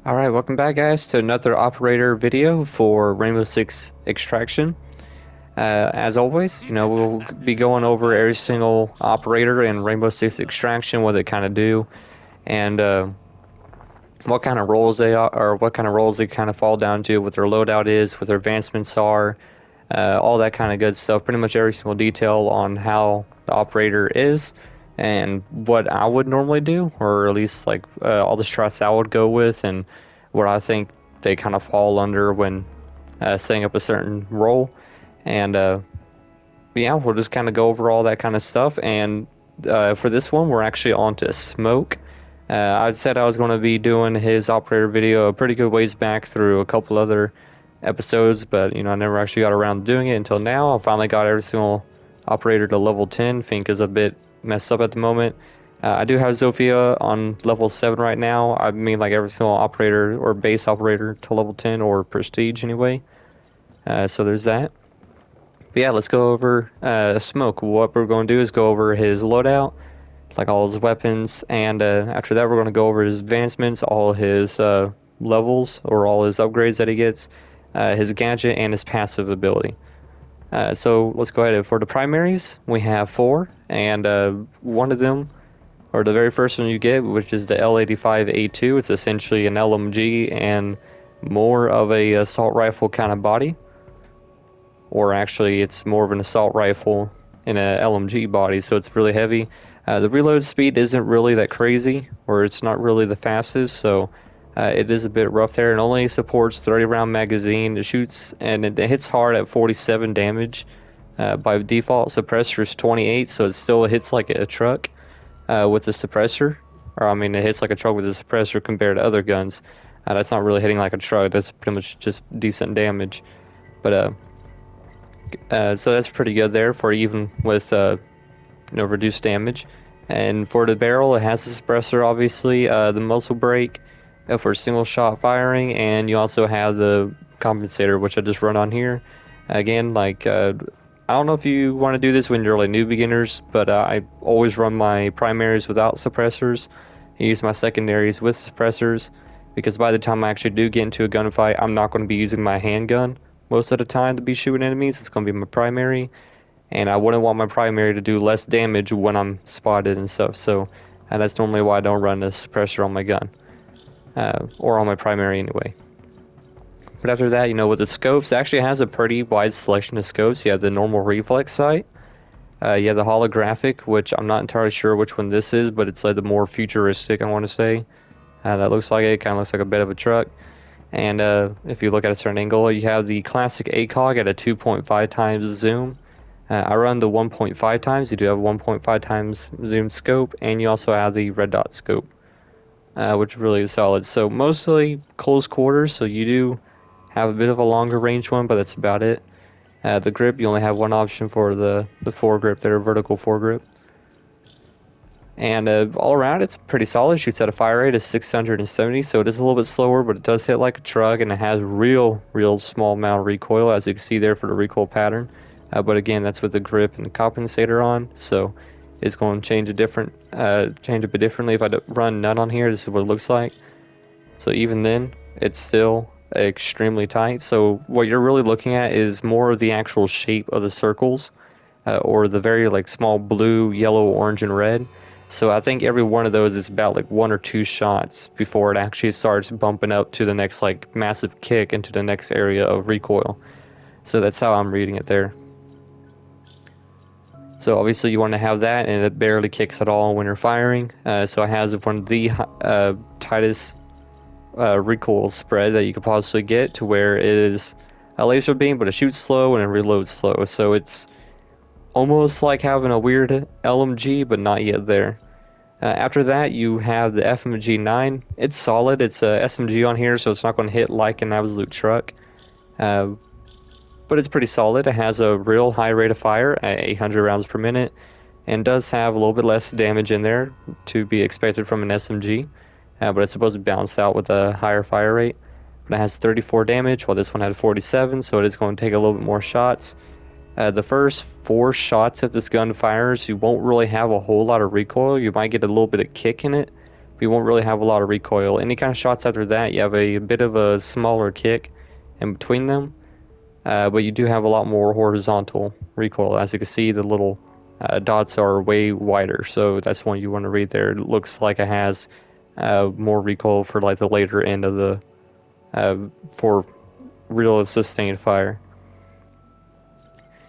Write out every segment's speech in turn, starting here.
Alright, welcome back guys to another operator video for Rainbow Six Extraction. As always, we'll be going over every single operator in Rainbow Six Extraction, what they kind of do, and what kind of roles they are, or what kind of roles they kind of fall down to, what their loadout is, what their advancements are, all that kind of good stuff. Pretty much every single detail on how the operator is and what I would normally do, or at least like all the strats I would go with and what I think they kind of fall under when setting up a certain role. And yeah, we'll just kind of go over all that kind of stuff. And for this one, we're actually on to Smoke. I said I was going to be doing his operator video a pretty good ways back through a couple other episodes, but I never actually got around to doing it until now. I finally got every single operator to level 10. Fink is a bit messed up at the moment. I do have Zofia on level 7 right now. I mean, like every single operator or base operator to level 10 or prestige anyway. So there's that. But yeah, let's go over Smoke. What we're going to do is go over his loadout, like all his weapons, and after that we're going to go over his advancements, all his levels or all his upgrades that he gets, his gadget, and his passive ability. So let's go ahead. For the primaries, we have 4, and one of them, or the very first one you get, which is the L85A2, it's essentially an LMG and more of a assault rifle kind of body. Or actually it's more of an assault rifle in a LMG body, so it's really heavy. The reload speed isn't really that crazy, or it's not really the fastest, so it is a bit rough there. It only supports 30 round magazine. It shoots and it hits hard at 47 damage. By default, suppressor is 28, so it still hits like a truck with the suppressor. Or I mean, it hits like a truck with a suppressor compared to other guns. That's not really hitting like a truck. That's pretty much just decent damage. But so that's pretty good there for even with reduced damage. And for the barrel, it has the suppressor, obviously, the muzzle brake for single shot firing, and you also have the compensator, which I just run on here. Again, like I don't know if you want to do this when you're like new beginners, but I always run my primaries without suppressors. I use my secondaries with suppressors because by the time I actually do get into a gunfight, I'm not going to be using my handgun most of the time to be shooting enemies. It's going to be my primary, and I wouldn't want my primary to do less damage when I'm spotted and stuff. So that's normally why I don't run a suppressor on my gun, or on my primary anyway. But after that, with the scopes, it actually has a pretty wide selection of scopes. You have the normal reflex sight, you have the holographic, which I'm not entirely sure which one this is, but it's like the more futuristic, I want to say. That looks like it kind of looks like a bit of a truck. And if you look at a certain angle, you have the classic ACOG at a 2.5 times zoom. I run the 1.5 times. You do have a 1.5 times zoom scope, and you also have the red dot scope, which really is solid. So mostly close quarters, so you do have a bit of a longer range one, but that's about it. The grip, you only have one option for the foregrip there, vertical foregrip. And all around, it's pretty solid. Shoots at a fire rate of 670, so it is a little bit slower, but it does hit like a truck, and it has real small amount of recoil, as you can see there for the recoil pattern. But again, that's with the grip and the compensator on, so it's going to change a bit differently. If I run none on here, this is what it looks like. So even then, it's still extremely tight. So what you're really looking at is more of the actual shape of the circles, or the very like small blue, yellow, orange, and red. So I think every one of those is about like 1 or 2 shots before it actually starts bumping up to the next like massive kick into the next area of recoil. So that's how I'm reading it there. So obviously you want to have that, and it barely kicks at all when you're firing. So it has one of the tightest recoil spread that you could possibly get, to where it is a laser beam, but it shoots slow and it reloads slow. So it's almost like having a weird LMG, but not yet there. After that, you have the FMG9. It's solid. It's a SMG on here, so it's not going to hit like an absolute truck. But it's pretty solid. It has a real high rate of fire at 800 rounds per minute, and does have a little bit less damage in there to be expected from an SMG. But it's supposed to balance out with a higher fire rate. But it has 34 damage, while this one had 47, so it is going to take a little bit more shots. The first 4 shots that this gun fires, you won't really have a whole lot of recoil. You might get a little bit of kick in it, but you won't really have a lot of recoil. Any kind of shots after that, you have a bit of a smaller kick in between them, but you do have a lot more horizontal recoil. As you can see, the little dots are way wider, so that's one you want to read there. It looks like it has more recoil for like the later end of the for real sustained fire.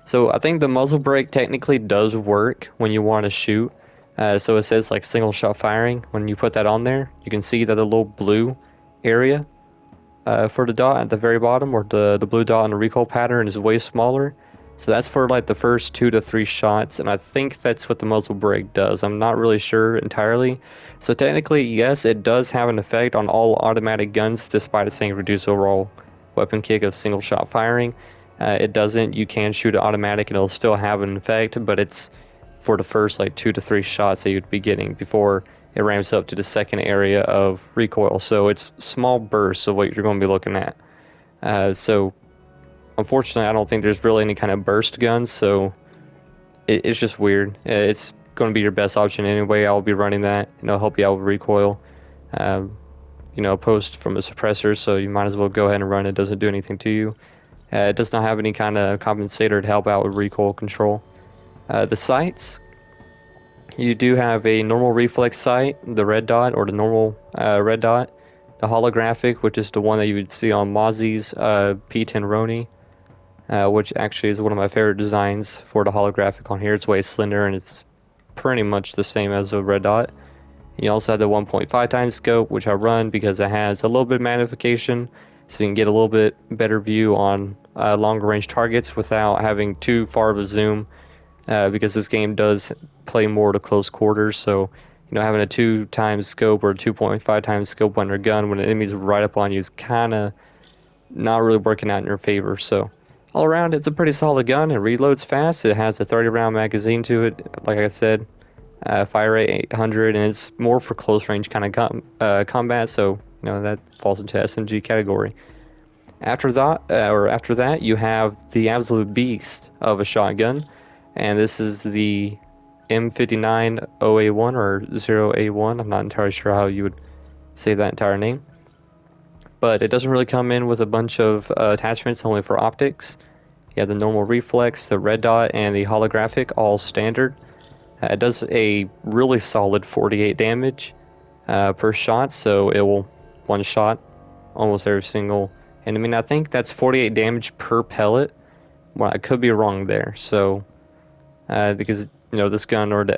So I think the muzzle brake technically does work when you want to shoot. So it says like single shot firing. When you put that on there, you can see that the little blue area for the dot at the very bottom, or the blue dot in the recoil pattern, is way smaller. So that's for like the first 2 to 3 shots, and I think that's what the muzzle brake does. I'm not really sure entirely. So technically, yes, it does have an effect on all automatic guns, despite it saying reduce overall weapon kick of single shot firing. It doesn't. You can shoot it automatic and it'll still have an effect, but it's for the first like 2 to 3 shots that you'd be getting before it ramps up to the second area of recoil. So it's small bursts of what you're going to be looking at. So unfortunately, I don't think there's really any kind of burst guns, so it's just weird. It's going to be your best option anyway. I'll be running that, and it'll help you out with recoil. Post from a suppressor, so you might as well go ahead and run it. It doesn't do anything to you. It does not have any kind of compensator to help out with recoil control. The sights, you do have a normal reflex sight, the red dot, or the normal red dot. The holographic, which is the one that you would see on Mozzie's P10 Roni, which actually is one of my favorite designs for the holographic on here. It's way slender and it's pretty much the same as a red dot. You also have the 1.5 times scope, which I run because it has a little bit of magnification, so you can get a little bit better view on longer range targets without having too far of a zoom, because this game does play more to close quarters. So having a 2 times scope or a 2.5 times scope on your gun when an enemy's right up on you is kind of not really working out in your favor. So all around, it's a pretty solid gun. It reloads fast. It has a 30 round magazine to it, like I said. Fire rate 800, and it's more for close range kind of combat, so that falls into SMG category. After that, you have the absolute beast of a shotgun, and this is the M59 0A1 or 0A1. I'm not entirely sure how you would say that entire name, but it doesn't really come in with a bunch of attachments, only for optics. You have the normal reflex, the red dot, and the holographic, all standard. It does a really solid 48 damage per shot, so it will one shot almost every single enemy. And I think that's 48 damage per pellet. Well, I could be wrong there. So because this gun, or the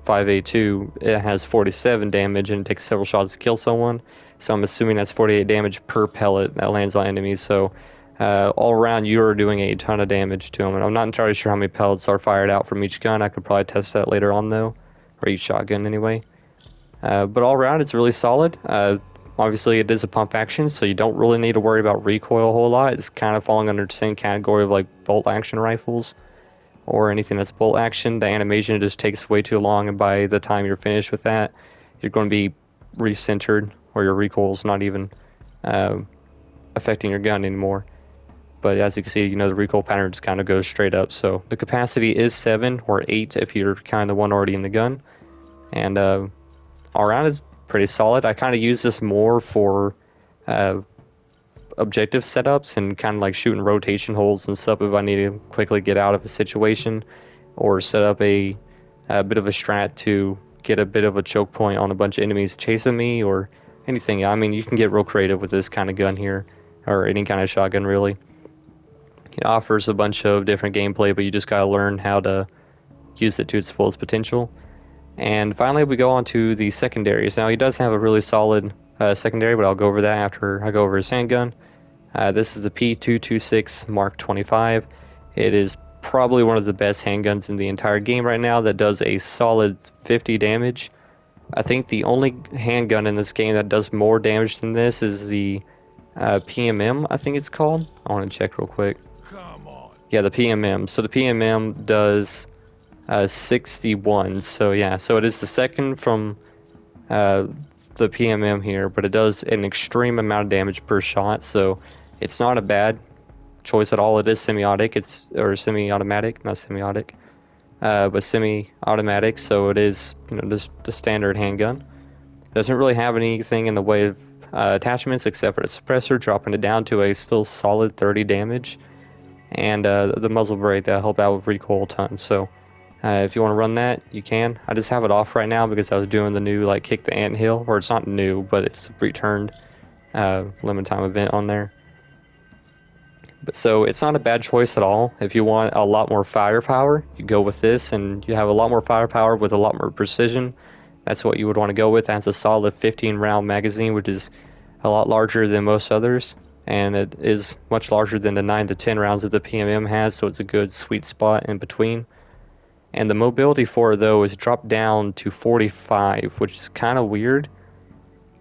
L5A2, it has 47 damage and it takes several shots to kill someone. So I'm assuming that's 48 damage per pellet that lands on enemies. So all around, you are doing a ton of damage to them. And I'm not entirely sure how many pellets are fired out from each gun. I could probably test that later on, though, or each shotgun anyway. But all around, it's really solid. Obviously, it is a pump action, so you don't really need to worry about recoil a whole lot. It's kind of falling under the same category of like bolt action rifles or anything that's bolt action. The animation just takes way too long, and by the time you're finished with that, you're going to be recentered, or your recoil's not even affecting your gun anymore. But as you can see, the recoil pattern just kind of goes straight up. So the capacity is 7 or 8 if you're kind of the one already in the gun. And all around, it's pretty solid. I kind of use this more for objective setups and kind of like shooting rotation holes and stuff if I need to quickly get out of a situation, or set up a bit of a strat to get a bit of a choke point on a bunch of enemies chasing me, or anything. I mean, you can get real creative with this kind of gun here, or any kind of shotgun really. It offers a bunch of different gameplay, but you just gotta learn how to use it to its fullest potential. And finally, we go on to the secondaries. Now, he does have a really solid secondary, but I'll go over that after I go over his handgun. This is the P226 Mark 25. It is probably one of the best handguns in the entire game right now that does a solid 50 damage. I think the only handgun in this game that does more damage than this is the PMM, I think it's called. I want to check real quick. Yeah, the PMM. So the PMM does 61. So yeah, so it is the second from the PMM here, but it does an extreme amount of damage per shot. So it's not a bad choice at all. It is semi-automatic. Not semi-automatic, but semi-automatic. So it is just the standard handgun. Doesn't really have anything in the way of attachments except for the suppressor, dropping it down to a still solid 30 damage, and the muzzle brake that help out with recoil a ton. So if you want to run that, you can. I just have it off right now because I was doing the new like kick the anthill, or it's not new, but it's returned limited time event on there. But so it's not a bad choice at all. If you want a lot more firepower, you go with this, and you have a lot more firepower with a lot more precision. That's what you would want to go with. It has a solid 15 round magazine, which is a lot larger than most others, and it is much larger than the 9 to 10 rounds that the PMM has, so it's a good sweet spot in between. And the mobility for it, though, is dropped down to 45, which is kind of weird.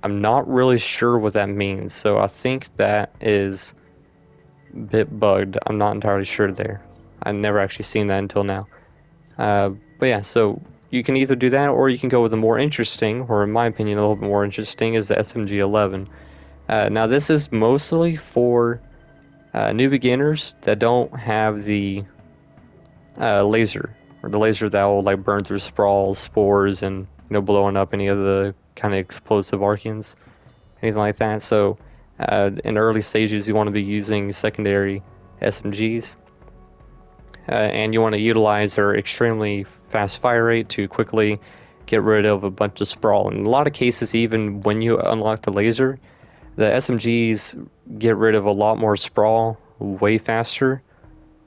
I'm not really sure what that means, so I think that is a bit bugged. I'm not entirely sure there. I've never actually seen that until now. But yeah, so you can either do that, or you can go with a more interesting, or in my opinion, a little bit more interesting, is the SMG-11. Now this is mostly for new beginners that don't have the laser, or the laser that will like burn through sprawls, spores, and blowing up any of the kind of explosive arcans, anything like that. So in early stages, you want to be using secondary SMGs, and you want to utilize their extremely fast fire rate to quickly get rid of a bunch of sprawl. In a lot of cases, even when you unlock the laser, the SMGs get rid of a lot more sprawl way faster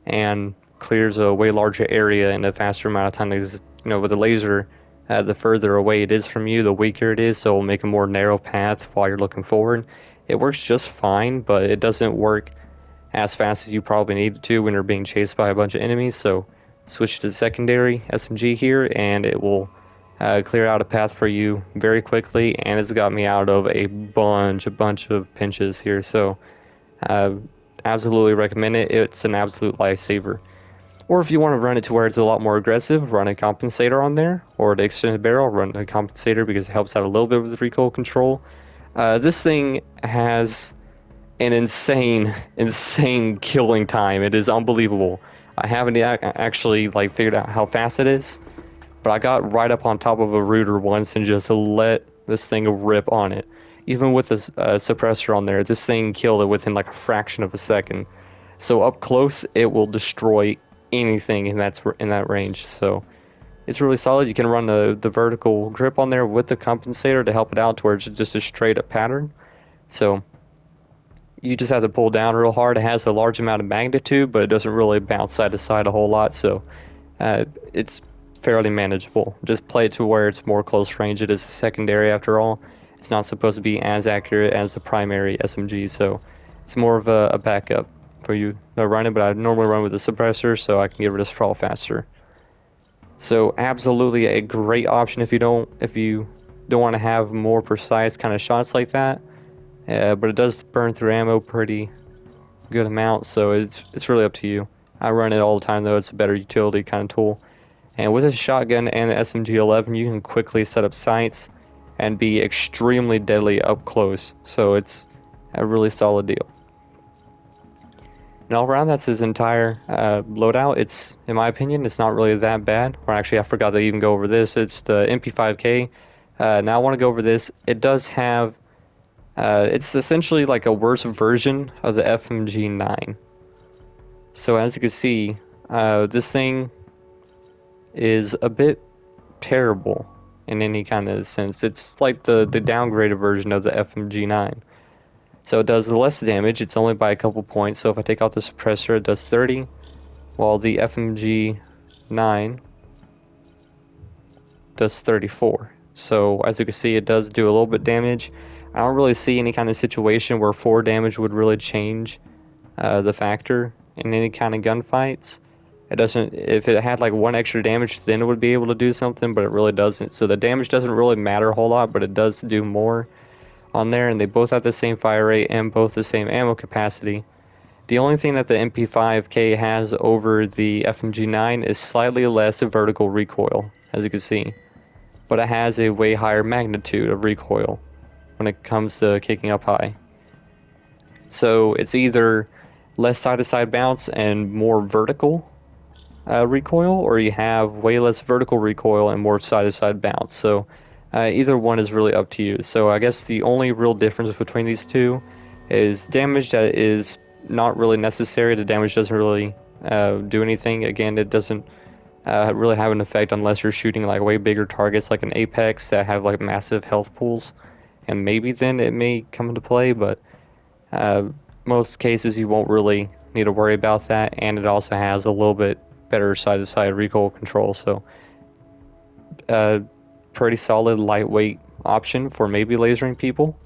and clears a way larger area in a faster amount of time. Because, with the laser, the further away it is from you, the weaker it is, so it'll make a more narrow path while you're looking forward. It works just fine, but it doesn't work as fast as you probably need it to when you're being chased by a bunch of enemies. So switch to the secondary SMG here, and it will clear out a path for you very quickly, and it's got me out of a bunch of pinches here. So absolutely recommend it. It's an absolute lifesaver. Or if you want to run it to where it's a lot more aggressive, run a Compensator on there, or the extended barrel, run a Compensator because it helps out a little bit with the recoil control. This thing has an insane killing time. It is unbelievable. I haven't actually like figured out how fast it is, but I got right up on top of a router once and just let this thing rip on it. Even with a suppressor on there, this thing killed it within like a fraction of a second. So up close, it will destroy anything in that range. So it's really solid. You can run the vertical grip on there with the compensator to help it out, towards just a straight up pattern. So you just have to pull down real hard. It has a large amount of magnitude, but it doesn't really bounce side to side a whole lot. So it's fairly manageable. Just play it to where it's more close range. It is a secondary after all. It's not supposed to be as accurate as the primary SMG, so it's more of a backup for you to run it, but I normally run with a suppressor so I can get rid of sprawl faster. So absolutely a great option if you don't want to have more precise kind of shots like that. But it does burn through ammo pretty good amount, so it's really up to you. I run it all the time though. It's a better utility kind of tool. And with a shotgun and the SMG-11, you can quickly set up sights and be extremely deadly up close. So it's a really solid deal. And all around, that's his entire loadout. It's, in my opinion, it's not really that bad. Or actually, I forgot to even go over this. It's the MP5K. Now I want to go over this. It does have, it's essentially like a worse version of the FMG9. So as you can see, this thing is a bit terrible in any kind of sense. It's like the downgraded version of the FMG9. So it does less damage. It's only by a couple points. So if I take out the suppressor, it does 30, while the FMG9 does 34. So as you can see, it does do a little bit damage. I don't really see any kind of situation where 4 damage would really change the factor in any kind of gunfights. It doesn't. If it had like 1 extra damage, then it would be able to do something, but it really doesn't. So the damage doesn't really matter a whole lot, but it does do more on there, and they both have the same fire rate and both the same ammo capacity. The only thing that the MP5K has over the FMG9 is slightly less vertical recoil, as you can see, but it has a way higher magnitude of recoil when it comes to kicking up high. So it's either less side-to-side bounce and more vertical recoil, or you have way less vertical recoil and more side-to-side bounce. So Either one is really up to you. So I guess the only real difference between these two is damage that is not really necessary. The damage doesn't really do anything. Again, it doesn't really have an effect unless you're shooting like way bigger targets like an Apex that have like massive health pools, and maybe then it may come into play, but uh, most cases you won't really need to worry about that, and it also has a little bit better side-to-side recoil control, so pretty solid lightweight option for maybe lasering people.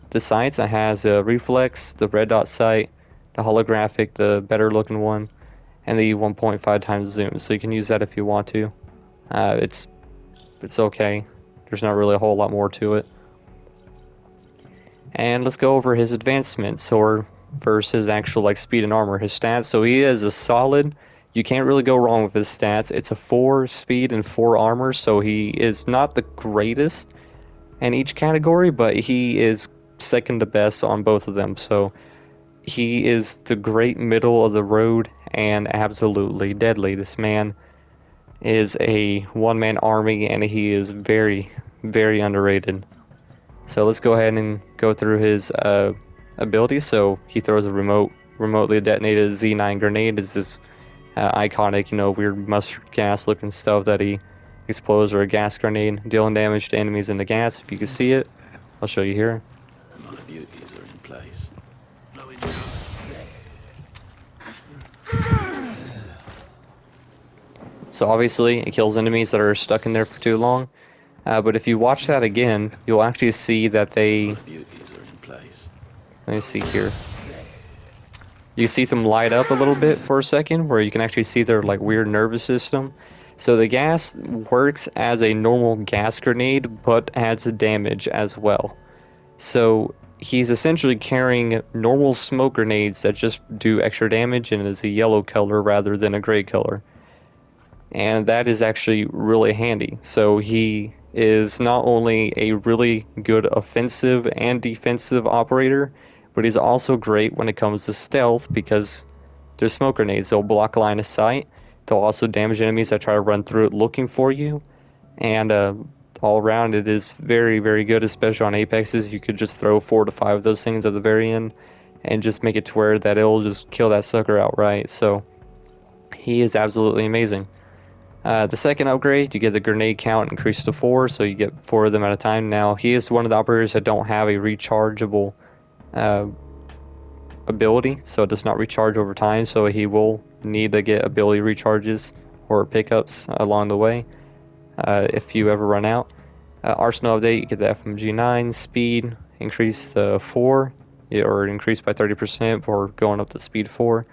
The sights, it has a reflex, the red dot sight, the holographic, the better looking one, and the 1.5 times zoom, so you can use that if you want to. It's okay. There's not really a whole lot more to it. And let's go over his advancements, or versus actual like speed and armor, his stats. So he is a solid. You can't really go wrong with his stats. It's a 4 speed and 4 armor, so he is not the greatest in each category, but he is second to best on both of them. So he is the great middle of the road and absolutely deadly. This man is a one-man army, and he is very, very underrated. So let's go ahead and go through his abilities. So he throws a remotely detonated Z9 grenade. It's this iconic, weird mustard gas looking stuff that he explodes, or a gas grenade, dealing damage to enemies in the gas. If you can see it, I'll show you here. My beauties are in place. So obviously it kills enemies that are stuck in there for too long. But if you watch that again, you'll actually see that they... My beauties are in place. Let me see here. You see them light up a little bit for a second, where you can actually see their like weird nervous system. So the gas works as a normal gas grenade, but adds damage as well. So he's essentially carrying normal smoke grenades that just do extra damage, and is a yellow color rather than a gray color. And that is actually really handy. So he is not only a really good offensive and defensive operator, but he's also great when it comes to stealth, because there's smoke grenades. They'll block line of sight. They'll also damage enemies that try to run through it looking for you. And all around, it is very, very good, especially on Apexes. You could just throw 4 to 5 of those things at the very end and just make it to where that it'll just kill that sucker outright. So he is absolutely amazing. The second upgrade, you get the grenade count increased to 4, so you get 4 of them at a time. Now, he is one of the operators that don't have a rechargeable ability, so it does not recharge over time, so he will need to get ability recharges or pickups along the way if you ever run out. Arsenal update, you get the FMG9 speed increased to 4, or increased by 30% for going up to speed 4.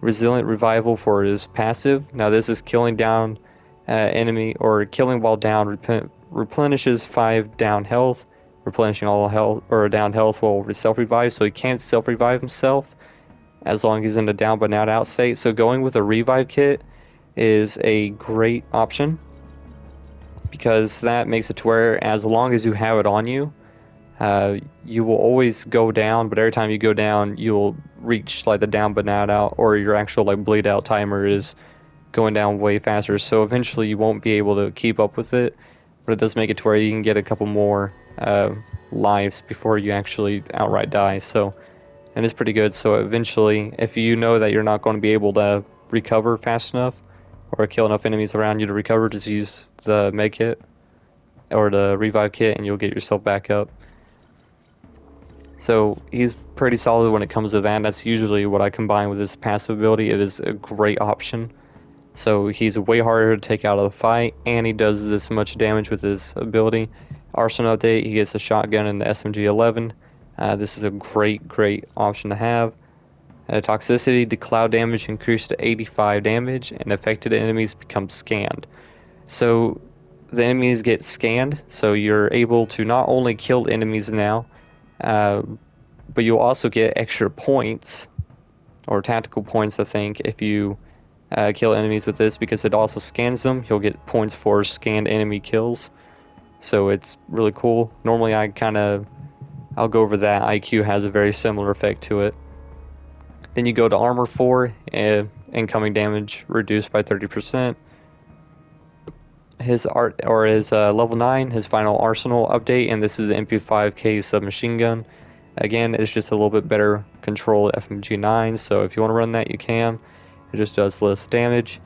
Resilient revival for his passive. Now this is killing down enemy, or killing while down, replenishes 5 down health, replenishing all health or down health while self revive. So he can't self revive himself as long as he's in a down but not out state. So going with a revive kit is a great option, because that makes it to where as long as you have it on you, you will always go down, but every time you go down, you'll reach like the down but not out, or your actual like bleed out timer is going down way faster. So eventually you won't be able to keep up with it, but it does make it to where you can get a couple more lives before you actually outright die. So, and it's pretty good. So eventually, if you know that you're not going to be able to recover fast enough, or kill enough enemies around you to recover, just use the med kit or the revive kit, and you'll get yourself back up. So he's pretty solid when it comes to that. That's usually what I combine with his passive ability. It is a great option. So he's way harder to take out of the fight, and he does this much damage with his ability. Arsenal update, he gets a shotgun in the SMG-11. This is a great, great option to have. Toxicity, the cloud damage increased to 85 damage, and affected enemies become scanned. So the enemies get scanned, so you're able to not only kill enemies now, but you'll also get extra points, or tactical points, I think, if you kill enemies with this, because it also scans them. You'll get points for scanned enemy kills, so it's really cool. Normally I'll go over that. IQ has a very similar effect to it. Then you go to Armor 4, incoming damage reduced by 30%. his art or his level 9, his final arsenal update, and this is the MP5K submachine gun. Again, it's just a little bit better control FMG9, so if you want to run that, you can. It just does less damage.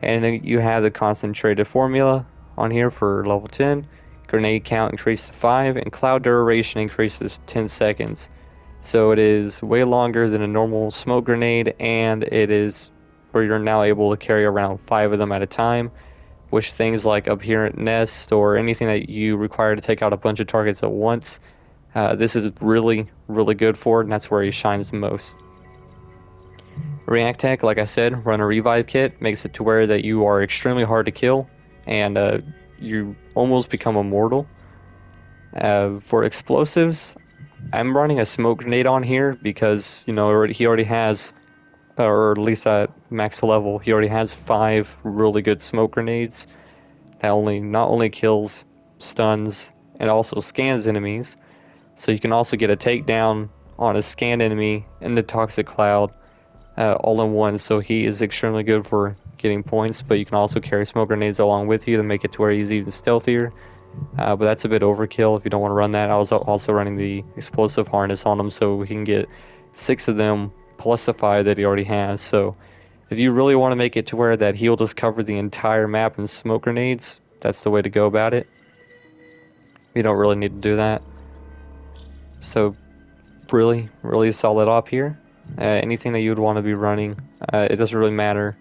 And then you have the concentrated formula on here for level 10. Grenade count increased to 5, and cloud duration increases 10 seconds. So it is way longer than a normal smoke grenade, and it is where you're now able to carry around 5 of them at a time, which things like Apparent Nest or anything that you require to take out a bunch of targets at once, this is really, really good for it, and that's where he shines the most. React Tech, like I said, run a revive kit, makes it to where that you are extremely hard to kill, and you almost become immortal. For explosives, I'm running a smoke grenade on here because, you know, he already has, or at least at max level, he already has 5 really good smoke grenades that not only kills, stuns, and also scans enemies. So you can also get a takedown on a scanned enemy in the toxic cloud all in one. So he is extremely good for getting points, but you can also carry smoke grenades along with you to make it to where he's even stealthier. But that's a bit overkill if you don't want to run that. I was also running the explosive harness on him so he can get 6 of them plus the 5 that he already has. So if you really want to make it to where that he'll just cover the entire map in smoke grenades, that's the way to go about it. You don't really need to do that. So really, really solid op here. Anything that you would want to be running, it doesn't really matter.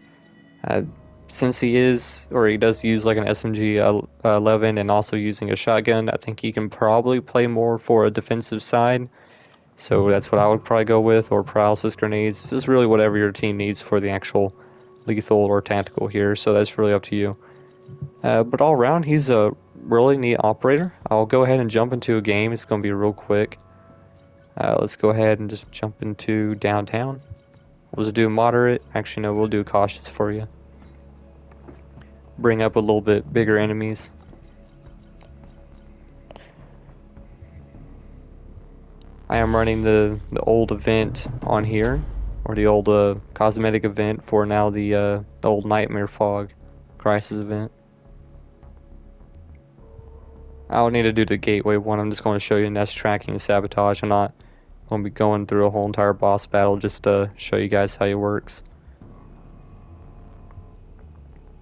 Since he does use like an SMG 11 and also using a shotgun, I think he can probably play more for a defensive side. So that's what I would probably go with, or paralysis grenades. Just really whatever your team needs for the actual lethal or tactical here. So that's really up to you. But all around, he's a really neat operator. I'll go ahead and jump into a game. It's going to be real quick. Let's go ahead and just jump into downtown. We'll just do moderate. Actually, no, we'll do cautious for you. Bring up a little bit bigger enemies. I am running the old event on here, or the old cosmetic event for now the old Nightmare Fog Crisis event. I don't need to do the gateway one. I'm just going to show you nest tracking and sabotage. I'm not going to be going through a whole entire boss battle just to show you guys how it works.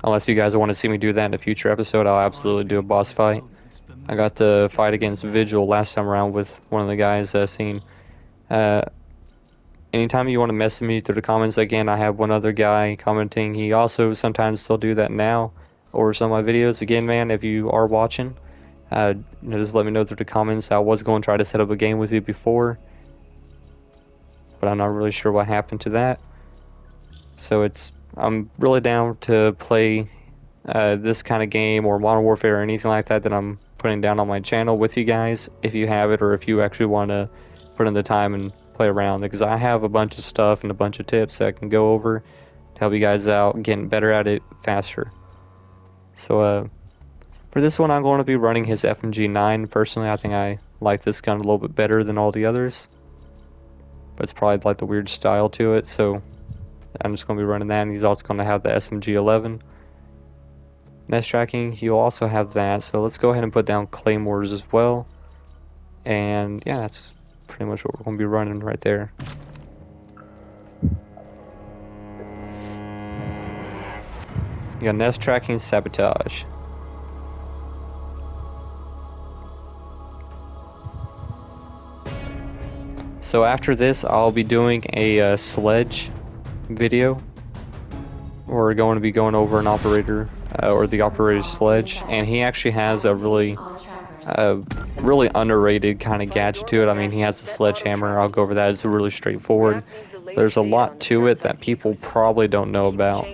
Unless you guys want to see me do that in a future episode, I'll absolutely do a boss fight. I got to fight against Vigil last time around with one of the guys seen. Anytime you want to message me through the comments, again, I have one other guy commenting. He also sometimes still do that now over some of my videos. Again, man, if you are watching, just let me know through the comments. I was going to try to set up a game with you before, but I'm not really sure what happened to that. So I'm really down to play this kind of game or Modern Warfare or anything like that I'm putting down on my channel with you guys, if you have it, or if you actually want to put in the time and play around, because I have a bunch of stuff and a bunch of tips that I can go over to help you guys out getting better at it faster. So for this one, I'm going to be running his FMG9. Personally, I think I like this gun a little bit better than all the others, but it's probably like the weird style to it, so I'm just going to be running that. And he's also going to have the SMG 11. Nest tracking, you'll also have that, so let's go ahead and put down claymores as well. And yeah, that's pretty much what we're going to be running right there. You got nest tracking, sabotage. So after this, I'll be doing a sledge video. We're going to be going over an operator, or the operator's sledge, and he actually has a really underrated kind of gadget to it. I mean, he has a sledgehammer. I'll go over that. It's really straightforward. There's a lot to it that people probably don't know about.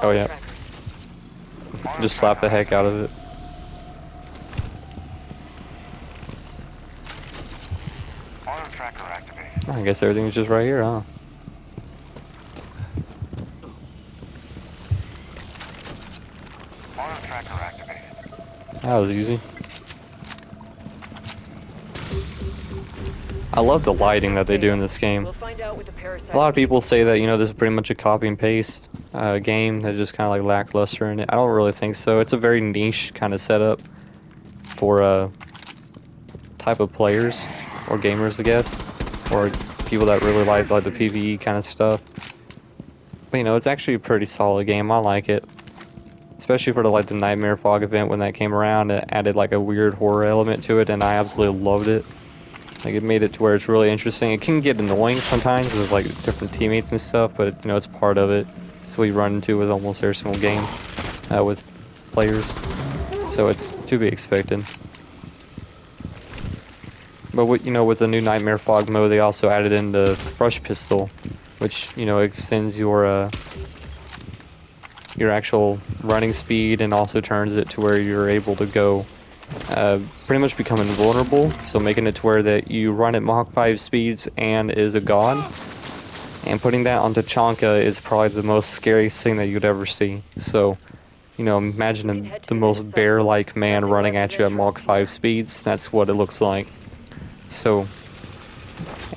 Oh yeah. Just slap the heck out of it. I guess everything's just right here, huh? That was easy. I love the lighting that they do in this game. We'll find out what the A lot parasitic of people say that, you know, this is pretty much a copy and paste game that's just kind of like lackluster in it. I don't really think so. It's a very niche kind of setup for type of players or gamers, I guess, or people that really like the PvE kind of stuff. But you know, it's actually a pretty solid game. I like it, especially for the Nightmare Fog event when that came around. It added like a weird horror element to it, and I absolutely loved it. Like it made it to where it's really interesting. It can get annoying sometimes with like different teammates and stuff, but you know, it's part of it. It's what you run into with almost every single game with players, so it's to be expected. But with the new Nightmare Fog mode, they also added in the Rush Pistol, which, you know, extends your actual running speed and also turns it to where you're able to go pretty much become invulnerable, so making it to where that you run at Mach 5 speeds and is a god. And putting that onto Chanka is probably the most scariest thing that you'd ever see. So, you know, imagine the most bear-like man running at you at Mach 5 speeds. That's what it looks like. So,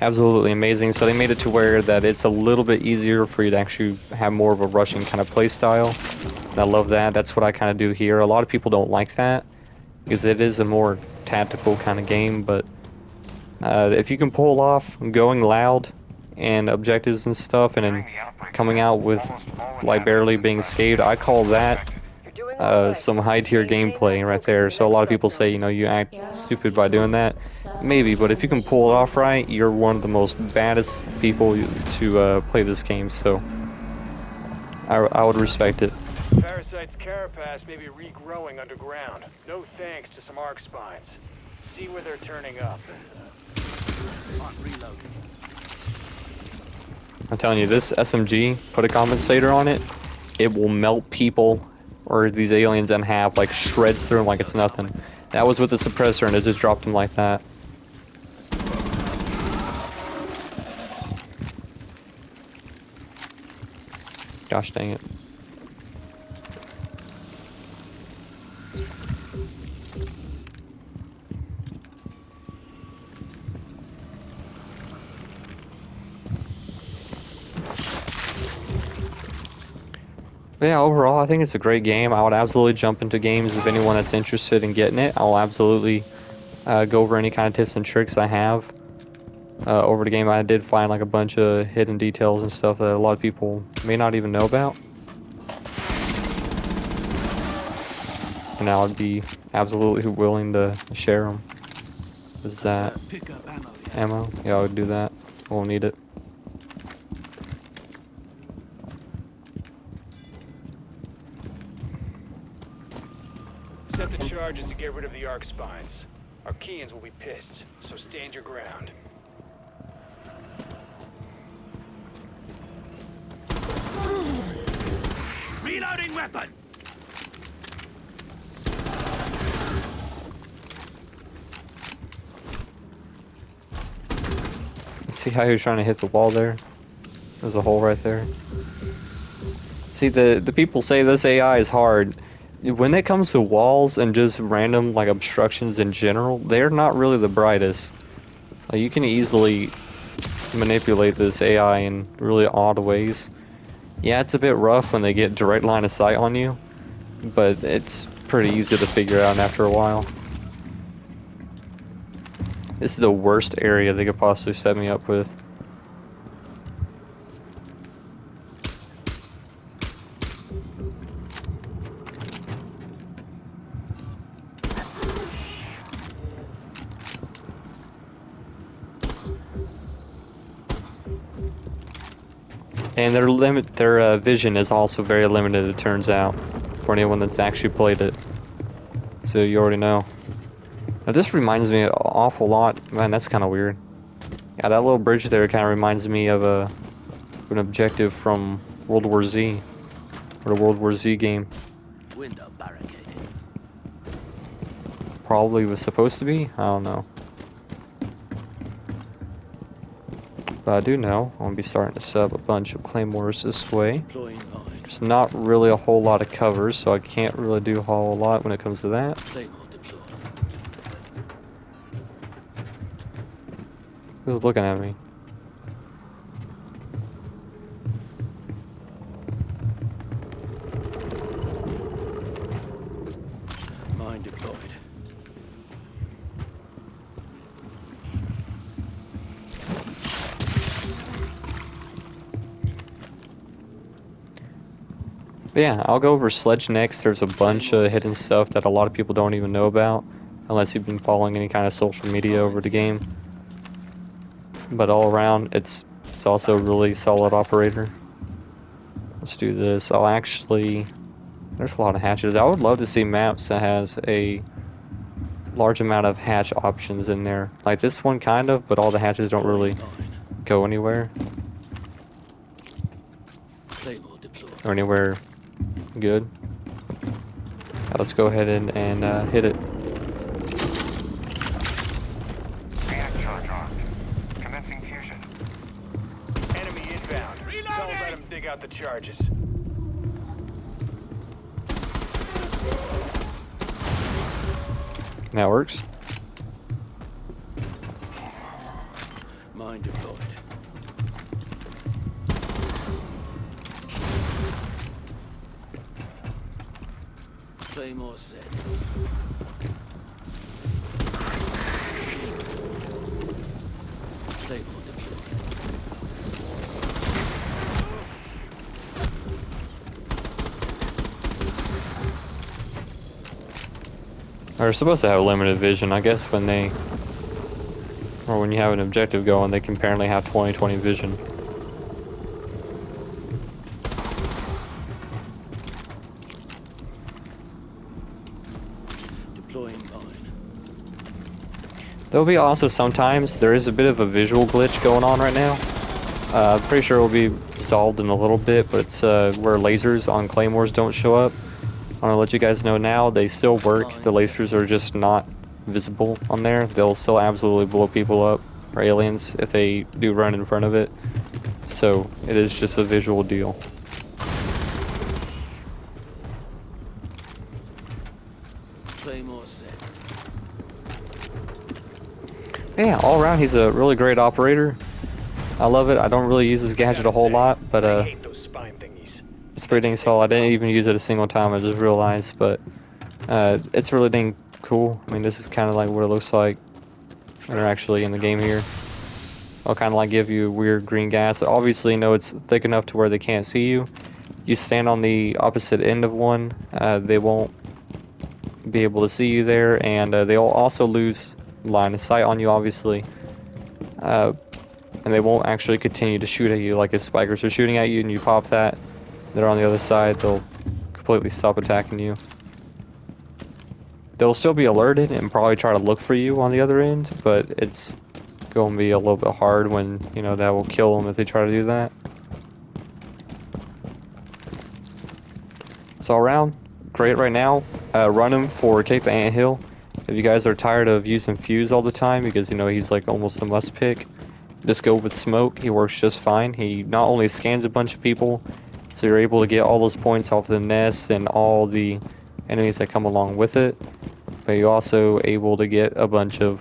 absolutely amazing. So they made it to where that it's a little bit easier for you to actually have more of a rushing kind of play style. And I love that. That's what I kind of do here. A lot of people don't like that because it is a more tactical kind of game, but if you can pull off going loud and objectives and stuff and then coming out with like barely being scathed, I call that some high tier gameplay right there. So a lot of people say, you know, you act stupid by doing that. Maybe, but if you can pull it off right, you're one of the most baddest people to play this game. So I would respect it. Parasite's carapace may be regrowing underground. No thanks to some arc spines. See where they're turning up. I'm telling you, this SMG, put a compensator on it, it will melt people or these aliens in half, like shreds through them like it's nothing. That was with the suppressor and it just dropped them like that. Gosh dang it. But yeah, overall, I think it's a great game. I would absolutely jump into games if anyone that's interested in getting it. I'll absolutely go over any kind of tips and tricks I have over the game. I did find like a bunch of hidden details and stuff that a lot of people may not even know about. And I would be absolutely willing to share them. Is that ammo? Yeah, I would do that. Won't need it. Set the charges to get rid of the arc spines. Our Keans will be pissed, so stand your ground. Reloading weapon! See how he was trying to hit the wall there? There's a hole right there. See, the people say this AI is hard. When it comes to walls and just random like obstructions in general, they're not really the brightest. Like, you can easily manipulate this AI in really odd ways. Yeah, it's a bit rough when they get direct line of sight on you, but it's pretty easy to figure out after a while. This is the worst area they could possibly set me up with. And their vision is also very limited, it turns out, for anyone that's actually played it. So you already know. Now this reminds me an awful lot. Man, that's kind of weird. Yeah, that little bridge there kind of reminds me of an objective from World War Z, or the World War Z game. Window barricaded. Probably was supposed to be. I don't know. But I do know I'm gonna be starting to set up a bunch of claymores this way. Deploying mine. There's not really a whole lot of covers, so I can't really do a whole lot when it comes to that. They will deploy. Who's looking at me? Mine deployed. But yeah, I'll go over Sledge next. There's a bunch of hidden stuff that a lot of people don't even know about, unless you've been following any kind of social media over the game. But all around, it's also a really solid operator. Let's do this. I'll actually... There's a lot of hatches. I would love to see maps that has a large amount of hatch options in there. Like this one kind of, but all the hatches don't really go anywhere. Or anywhere good. Now let's go ahead and hit it. Reactor armed. Commencing fusion. Enemy inbound. Don't let him dig out the charges. That works. Mine deployed. Claymore set. Claymore deployed. They're supposed to have limited vision. I guess when they... Or when you have an objective going, they can apparently have 20/20 vision. Deploying mine. There'll be also sometimes there is a bit of a visual glitch going on right now. I'm pretty sure it will be solved in a little bit, but it's where lasers on claymores don't show up. I want to let you guys know now, they still work. The lasers are just not visible on there. They'll still absolutely blow people up, or aliens, if they do run in front of it. So it is just a visual deal. Claymore set. Yeah, all around he's a really great operator. I love it. I don't really use this gadget a whole lot, but I hate those spine thingies. it's pretty dang solid. I didn't even use it a single time, I just realized, but it's really dang cool. I mean, this is kind of like what it looks like when they're actually in the game here. I'll kind of like give you weird green gas. Obviously, you know it's thick enough to where they can't see you. You stand on the opposite end of one, they won't be able to see you there, and they'll also lose line of sight on you, obviously. And they won't actually continue to shoot at you. Like if spikers are shooting at you and you pop that, they're on the other side, they'll completely stop attacking you. They'll still be alerted and probably try to look for you on the other end, but it's going to be a little bit hard when, you know, that will kill them if they try to do that. So around, great right now. Run him for Cape Anthill. If you guys are tired of using Fuse all the time, because, you know, he's like almost a must pick, just go with Smoke. He works just fine. He not only scans a bunch of people, so you're able to get all those points off the nest and all the enemies that come along with it, but you're also able to get a bunch of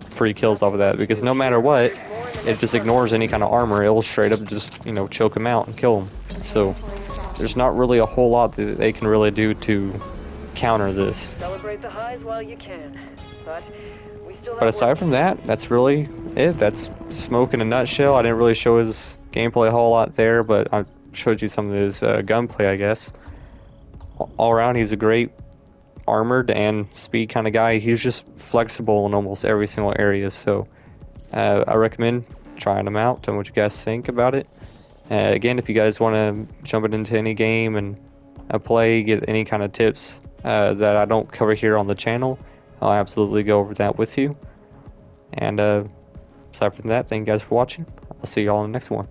free kills off of that, because no matter what, it just ignores any kind of armor. It will straight up just, you know, choke him out and kill him. So there's not really a whole lot that they can really do to counter this. Celebrate the highs while you can, but we still have But aside from that, that's really it. That's Smoke in a nutshell. I didn't really show his gameplay a whole lot there, but I showed you some of his gunplay, I guess. All around, he's a great armored and speed kind of guy. He's just flexible in almost every single area, so I recommend trying him out and what you guys think about it. Again, if you guys want to jump it into any game and play, get any kind of tips that I don't cover here on the channel, I'll absolutely go over that with you. And aside from that, thank you guys for watching. I'll see you all in the next one.